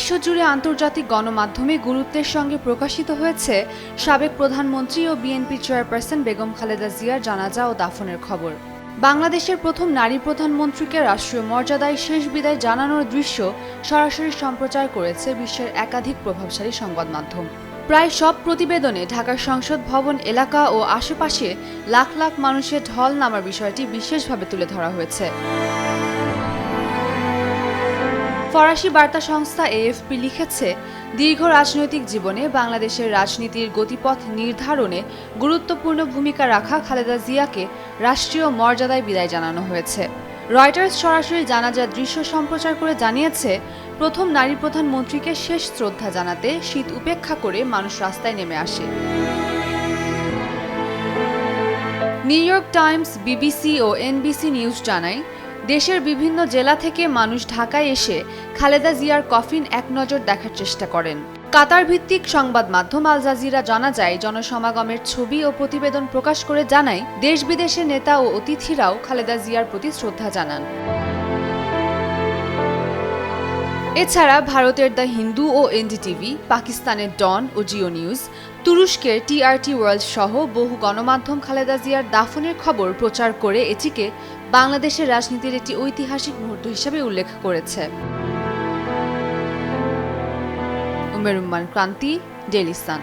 বিশ্বজুড়ে আন্তর্জাতিক গণমাধ্যমে গুরুত্বের সঙ্গে প্রকাশিত হয়েছে সাবেক প্রধানমন্ত্রী ও বিএনপি চেয়ারপারসন বেগম খালেদা জিয়ার জানাজা ও দাফনের খবর। বাংলাদেশের প্রথম নারী প্রধানমন্ত্রীকে রাষ্ট্রীয় মর্যাদায় শেষ বিদায় জানানোর দৃশ্য সরাসরি সম্প্রচার করেছে বিশ্বের একাধিক প্রভাবশালী সংবাদ মাধ্যম। প্রায় সব প্রতিবেদনে ঢাকার সংসদ ভবন এলাকা ও আশেপাশে লাখ লাখ মানুষের ঢল নামার বিষয়টি বিশেষভাবে তুলে ধরা হয়েছে। ফরাসি বার্তা সংস্থা এএফপি লিখেছে, দীর্ঘ রাজনৈতিক জীবনে বাংলাদেশের রাজনীতির গতিপথ নির্ধারণে গুরুত্বপূর্ণ ভূমিকা রাখা খালেদা জিয়াকে রাষ্ট্রীয় মর্যাদায় বিদায় জানানো হয়েছে। রয়টার্স সরাসরি জানাজার দৃশ্য সম্প্রচার করে জানিয়েছে, প্রথম নারী প্রধানমন্ত্রীকে শেষ শ্রদ্ধা জানাতে শীত উপেক্ষা করে মানুষ রাস্তায় নেমে আসে। নিউ ইয়র্ক টাইমস, বিবিসি ও এনবিসি নিউজ জানায়, দেশের বিভিন্ন জেলা থেকে মানুষ ঢাকায় এসে খালেদা জিয়ার কফিন এক নজর দেখার চেষ্টা করেন। কাতার ভিত্তিক সংবাদ মাধ্যম আল জাজিরা জানা যায়, জনসমাগমের ছবি ও প্রতিবেদন প্রকাশ করে জানায়, দেশ বিদেশের নেতা ও অতিথিরাও খালেদা জিয়ার প্রতি শ্রদ্ধা জানান। এছাড়া ভারতের দ্য হিন্দু ও এনডিটিভি, পাকিস্তানের ডন ও জিও নিউজ, তুরস্কের টিআরটি ওয়ার্ল্ড সহ বহু গণমাধ্যম খালেদা জিয়ার দাফনের খবর প্রচার করে এটিকে বাংলাদেশের রাজনীতির একটি ঐতিহাসিক মুহূর্ত হিসেবে উল্লেখ করেছে। উমের উম্মান ক্রান্তি, ডেইলি সান।